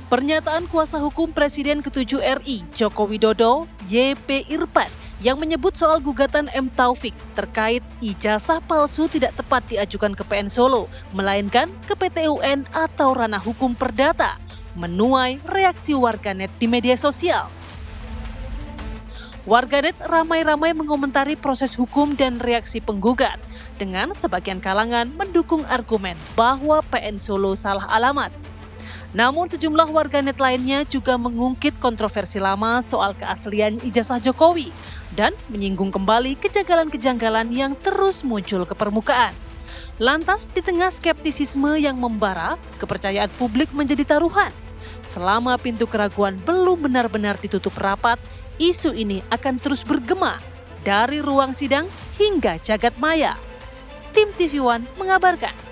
Pernyataan kuasa hukum Presiden ke-7 RI, Joko Widodo, YP Irfan, yang menyebut soal gugatan M. Taufik terkait ijazah palsu tidak tepat diajukan ke PN Solo, melainkan ke PT UN atau ranah hukum perdata, menuai reaksi warganet di media sosial. Warganet ramai-ramai mengomentari proses hukum dan reaksi penggugat, dengan sebagian kalangan mendukung argumen bahwa PN Solo salah alamat. Namun sejumlah warganet lainnya juga mengungkit kontroversi lama soal keaslian ijazah Jokowi dan menyinggung kembali kejanggalan-kejanggalan yang terus muncul ke permukaan. Lantas di tengah skeptisisme yang membara, kepercayaan publik menjadi taruhan. Selama pintu keraguan belum benar-benar ditutup rapat, isu ini akan terus bergema dari ruang sidang hingga jagat maya. Tim TV One mengabarkan.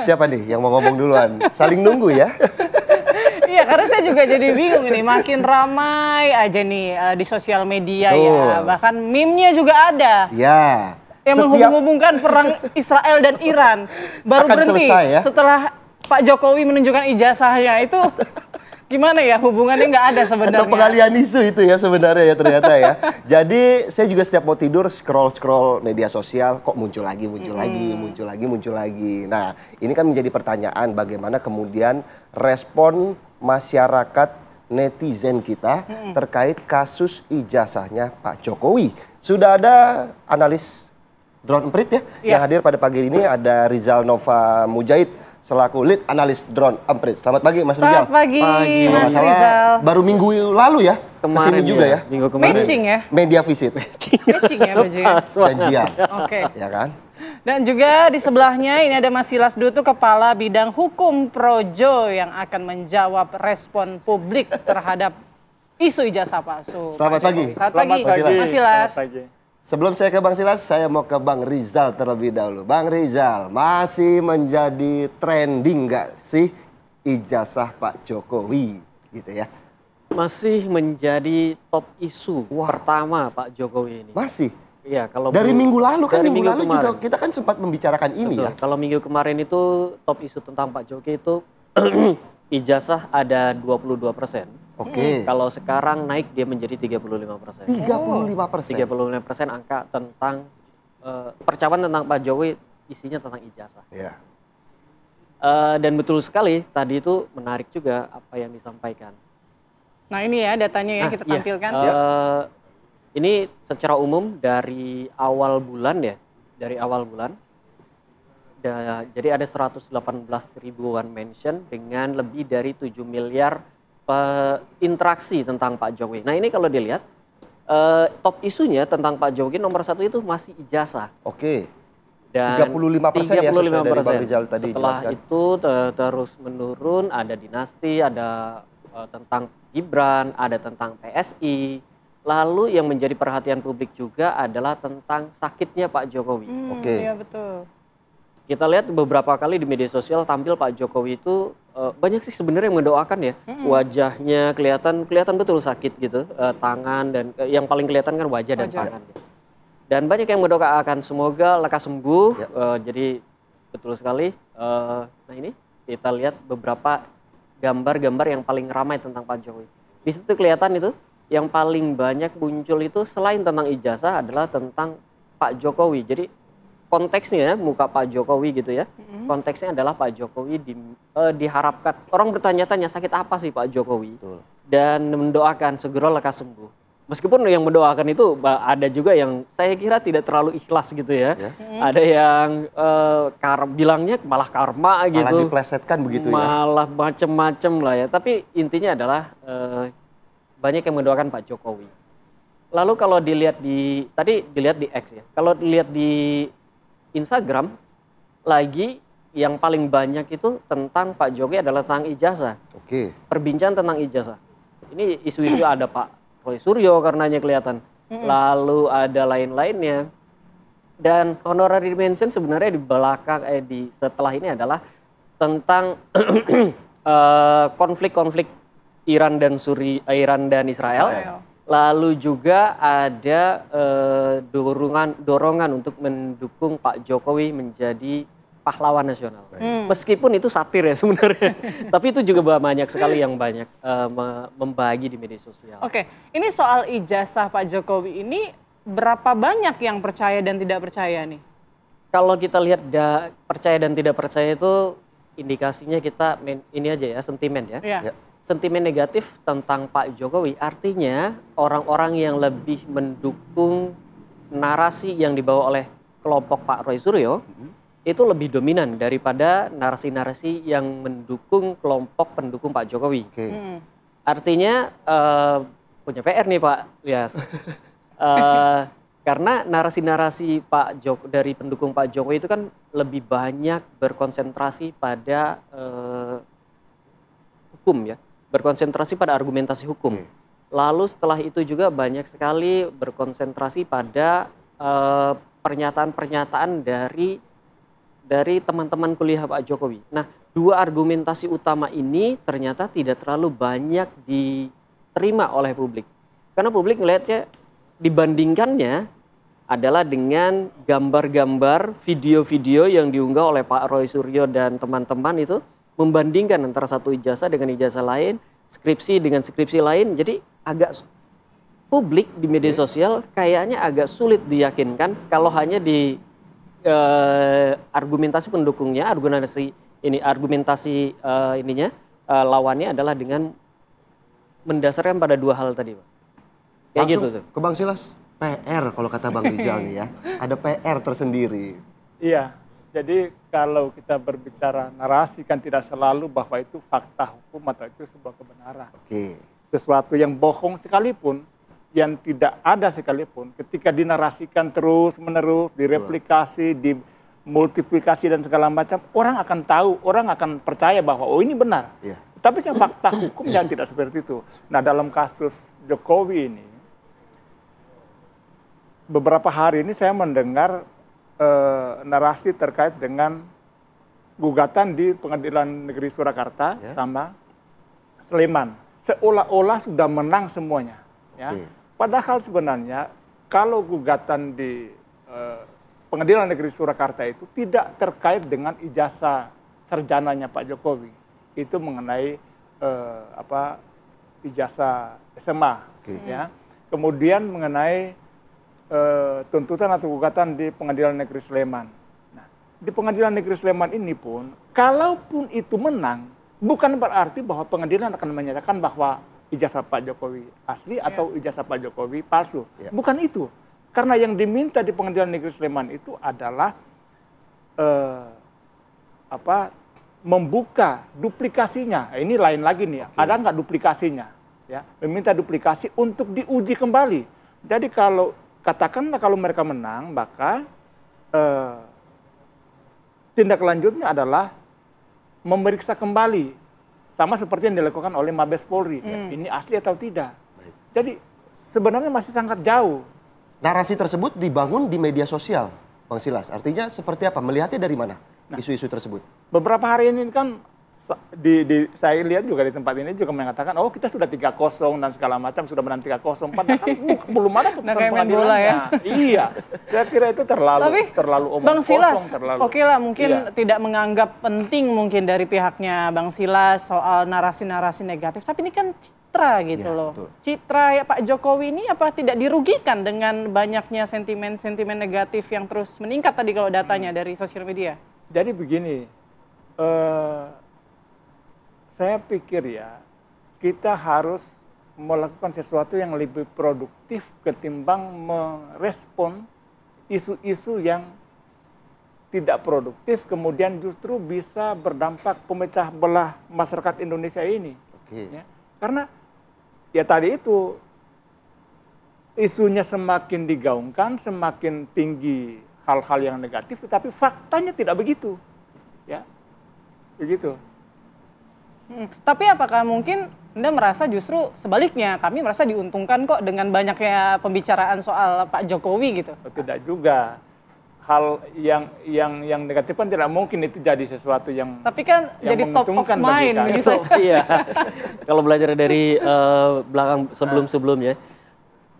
Siapa nih yang mau ngomong duluan? Saling nunggu ya? Iya, karena saya juga jadi bingung nih, makin ramai aja nih di sosial media. Betul. Ya. Bahkan meme-nya juga ada. Ya. Yang menghubung-hubungkan perang Israel dan Iran. Baru akan berhenti selesai, ya? Setelah Pak Jokowi menunjukkan ijazahnya itu. Gimana ya, hubungannya nggak ada sebenarnya. Atau pengalian isu itu ya sebenarnya ya ternyata ya. Jadi saya juga setiap mau tidur scroll media sosial, kok muncul lagi. Nah ini kan menjadi pertanyaan bagaimana kemudian respon masyarakat netizen kita terkait kasus ijazahnya Pak Jokowi. Sudah ada analis drone emprit ya, yang hadir pada pagi ini, ada Rizal Nova Mujahid selaku lead analis drone emprit. Selamat pagi Mas Rizal. Selamat pagi Mas Rizal. Baru minggu lalu ya, kesini juga ya. Minggu kemarin. Matching ya? Media visit. Matching ya bajunya. Janjian. Oke. Ya kan? Dan juga di sebelahnya ini ada Mas Silas Dutu, Kepala Bidang Hukum Projo, yang akan menjawab respon publik terhadap isu ijazah palsu. Selamat pagi. Selamat pagi Mas Silas. Sebelum saya ke Bang Silas, saya mau ke Bang Rizal terlebih dahulu. Bang Rizal, masih menjadi trending nggak sih ijazah Pak Jokowi gitu ya? Masih menjadi top isu pertama Pak Jokowi ini. Masih? Iya, kalau dari minggu lalu kan, minggu lalu kemarin juga kita kan sempat membicarakan ini. Betul. Ya. Kalau minggu kemarin itu top isu tentang Pak Jokowi itu ijazah ada 22%. Oke. Kalau sekarang naik dia menjadi 35%. 35%. 35% angka tentang percakapan tentang Pak Jokowi isinya tentang ijazah. Iya. Dan betul sekali tadi itu menarik juga apa yang disampaikan. Nah ini ya datanya ya kita tampilkan. Ini secara umum dari awal bulan ya, jadi ada 118 ribuan mention dengan lebih dari 7 miliar interaksi tentang Pak Jokowi. Nah ini kalau dilihat top isunya tentang Pak Jokowi nomor 1 itu masih ijazah. Oke. Dan 35% ya sesuai dari Bang Rizal tadi setelah jelaskan. itu terus menurun, ada dinasti, ada tentang Gibran, ada tentang PSI. Lalu yang menjadi perhatian publik juga adalah tentang sakitnya Pak Jokowi. Oke. Iya betul. Kita lihat beberapa kali di media sosial tampil Pak Jokowi itu banyak sih sebenarnya yang mendoakan ya. Wajahnya kelihatan betul sakit gitu, tangan dan yang paling kelihatan kan wajah dan tangan. Gitu. Dan banyak yang mendoakan semoga lekas sembuh. Jadi betul sekali. Nah ini kita lihat beberapa gambar-gambar yang paling ramai tentang Pak Jokowi. Di situ kelihatan itu. Yang paling banyak muncul itu selain tentang ijazah adalah tentang Pak Jokowi. Jadi konteksnya muka Pak Jokowi gitu ya. Konteksnya adalah Pak Jokowi diharapkan. Orang bertanya-tanya sakit apa sih Pak Jokowi? Betul. Dan mendoakan segera lekas sembuh. Meskipun yang mendoakan itu ada juga yang saya kira tidak terlalu ikhlas gitu ya. Ada yang bilangnya malah karma gitu. Malah diplesetkan begitu ya. Malah macem-macem lah ya. Tapi intinya adalah banyak yang mendoakan Pak Jokowi. Lalu kalau dilihat tadi dilihat di X ya. Kalau dilihat di Instagram, lagi yang paling banyak itu tentang Pak Jokowi adalah tentang ijazah. Oke. Perbincangan tentang ijazah. Ini isu-isu ada Pak Roy Suryo karenanya kelihatan. Lalu ada lain-lainnya. Dan honorary mention sebenarnya di belakang setelah ini adalah tentang konflik-konflik Iran dan Israel. Lalu juga ada dorongan untuk mendukung Pak Jokowi menjadi pahlawan nasional. Meskipun itu satir ya sebenarnya, tapi itu juga banyak sekali yang membagi di media sosial. Oke, ini soal ijazah Pak Jokowi ini berapa banyak yang percaya dan tidak percaya nih? Kalau kita lihat percaya dan tidak percaya itu indikasinya kita ini aja ya, sentimen ya. Ya. Sentimen negatif tentang Pak Jokowi artinya orang-orang yang lebih mendukung narasi yang dibawa oleh kelompok Pak Roy Suryo itu lebih dominan daripada narasi-narasi yang mendukung kelompok pendukung Pak Jokowi. Artinya punya PR nih Pak Lias. Karena narasi-narasi dari pendukung Pak Jokowi itu kan lebih banyak berkonsentrasi pada hukum ya. Berkonsentrasi pada argumentasi hukum. Lalu setelah itu juga banyak sekali berkonsentrasi pada pernyataan-pernyataan dari teman-teman kuliah Pak Jokowi. Nah, dua argumentasi utama ini ternyata tidak terlalu banyak diterima oleh publik. Karena publik melihatnya dibandingkannya adalah dengan gambar-gambar, video-video yang diunggah oleh Pak Roy Suryo dan teman-teman itu, membandingkan antara satu ijazah dengan ijazah lain, skripsi dengan skripsi lain. Jadi agak publik di media sosial kayaknya agak sulit diyakinkan kalau hanya di argumentasi pendukungnya, lawannya adalah dengan mendasarkan pada dua hal tadi, Pak. Kayak Langsung gitu tuh. ke Bang Silas, PR kalau kata Bang Rizal nih ya, ada PR tersendiri. Iya, jadi kalau kita berbicara narasi kan tidak selalu bahwa itu fakta hukum atau itu sebuah kebenaran. Oke. Sesuatu yang bohong sekalipun, yang tidak ada sekalipun, ketika dinarasikan terus-menerus, direplikasi, dimultiplikasi dan segala macam, orang akan tahu, orang akan percaya bahwa oh ini benar. Iya. Tapi yang fakta hukum yang tidak seperti itu. Nah, dalam kasus Jokowi ini, beberapa hari ini saya mendengar narasi terkait dengan gugatan di Pengadilan Negeri Surakarta sama Sleman. Seolah-olah sudah menang semuanya. Ya. Padahal sebenarnya kalau gugatan di Pengadilan Negeri Surakarta itu tidak terkait dengan ijazah sarjananya Pak Jokowi. Itu mengenai ijazah SMA. Ya. Kemudian mengenai tuntutan atau gugatan di Pengadilan Negeri Sleman. Nah, di Pengadilan Negeri Sleman ini pun, kalaupun itu menang, bukan berarti bahwa pengadilan akan menyatakan bahwa ijazah Pak Jokowi asli atau ijazah Pak Jokowi palsu. Bukan itu. Karena yang diminta di Pengadilan Negeri Sleman itu adalah membuka duplikasinya. Ini lain lagi nih. Ada nggak duplikasinya? Ya, meminta duplikasi untuk diuji kembali. Jadi katakanlah kalau mereka menang, maka tindak lanjutnya adalah memeriksa kembali. Sama seperti yang dilakukan oleh Mabes Polri. Ini asli atau tidak. Jadi sebenarnya masih sangat jauh. Narasi tersebut dibangun di media sosial, Bang Silas. Artinya seperti apa? Melihatnya dari mana isu-isu tersebut? Beberapa hari ini kan saya lihat juga di tempat ini juga mengatakan, oh kita sudah 3-0 dan segala macam, sudah menang 3-0. Padahal belum ada putusan pengadilannya. Ya? Iya, saya kira itu terlalu omong Bang Silas, kosong. oke lah mungkin tidak menganggap penting mungkin dari pihaknya Bang Silas soal narasi-narasi negatif. Tapi ini kan citra gitu loh. Betul. Citra ya Pak Jokowi ini apa tidak dirugikan dengan banyaknya sentimen-sentimen negatif yang terus meningkat tadi kalau datanya dari sosial media? Jadi begini, saya pikir ya, kita harus melakukan sesuatu yang lebih produktif ketimbang merespon isu-isu yang tidak produktif, kemudian justru bisa berdampak pemecah belah masyarakat Indonesia ini. Ya. Karena ya tadi itu, isunya semakin digaungkan, semakin tinggi hal-hal yang negatif, tetapi faktanya tidak begitu. Ya, begitu. Tapi apakah mungkin Anda merasa justru sebaliknya, kami merasa diuntungkan kok dengan banyaknya pembicaraan soal Pak Jokowi gitu? Tidak juga. Hal yang negatif kan tidak mungkin itu jadi sesuatu yang tapi kan jadi top of mind bisa. Iya. Kalau belajar dari belakang sebelum-sebelumnya,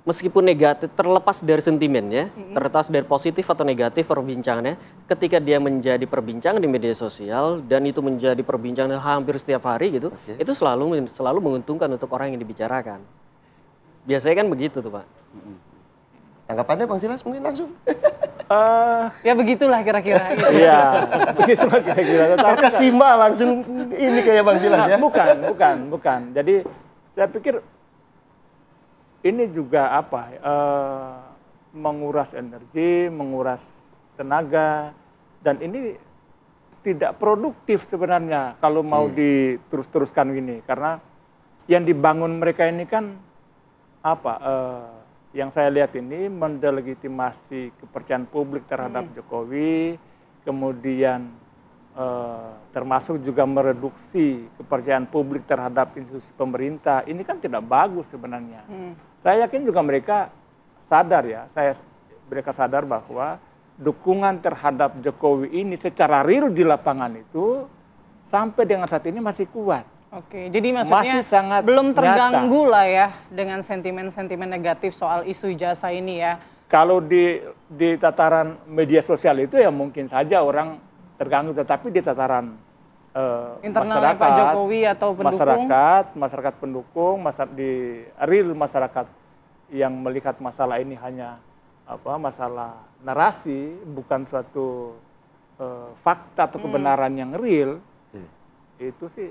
meskipun negatif, terlepas dari sentimennya, terlepas dari positif atau negatif perbincangannya, ketika dia menjadi perbincangan di media sosial dan itu menjadi perbincangan hampir setiap hari gitu, itu selalu menguntungkan untuk orang yang dibicarakan. Biasanya kan begitu tuh Pak. Tanggapannya Bang Silas mungkin langsung? Ya begitulah kira-kira. Iya, begitulah kira-kira. Terkesima langsung ini kayak Bang Silas ya? Bukan. Jadi saya pikir ini juga menguras energi, menguras tenaga, dan ini tidak produktif sebenarnya kalau mau diterus-teruskan gini, karena yang dibangun mereka ini kan yang saya lihat ini mendelegitimasi kepercayaan publik terhadap Jokowi, kemudian termasuk juga mereduksi kepercayaan publik terhadap institusi pemerintah. Ini kan tidak bagus sebenarnya. Saya yakin juga mereka sadar mereka sadar bahwa dukungan terhadap Jokowi ini secara real di lapangan itu sampai dengan saat ini masih kuat. Oke, jadi maksudnya masih sangat belum terganggu nyata lah ya dengan sentimen-sentimen negatif soal isu ijazah ini ya. Kalau di tataran media sosial itu ya mungkin saja orang terganggu, tetapi di tataran internalnya masyarakat, Pak Jokowi atau pendukung, masyarakat pendukung, di real masyarakat yang melihat masalah ini hanya masalah narasi, bukan suatu fakta atau kebenaran yang real, itu sih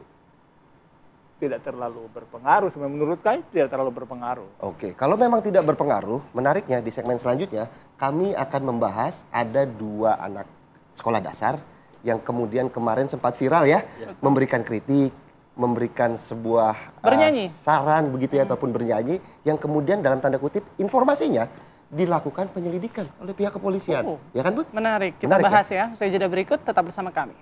tidak terlalu berpengaruh. Menurut saya tidak terlalu berpengaruh. Oke, kalau memang tidak berpengaruh, menariknya di segmen selanjutnya kami akan membahas ada 2 anak sekolah dasar yang kemudian kemarin sempat viral ya, memberikan kritik, memberikan sebuah saran begitu ya, ataupun bernyanyi, yang kemudian dalam tanda kutip informasinya dilakukan penyelidikan oleh pihak kepolisian. Ya kan Bu? Menarik, kita bahas ya. Usai jeda berikut, tetap bersama kami.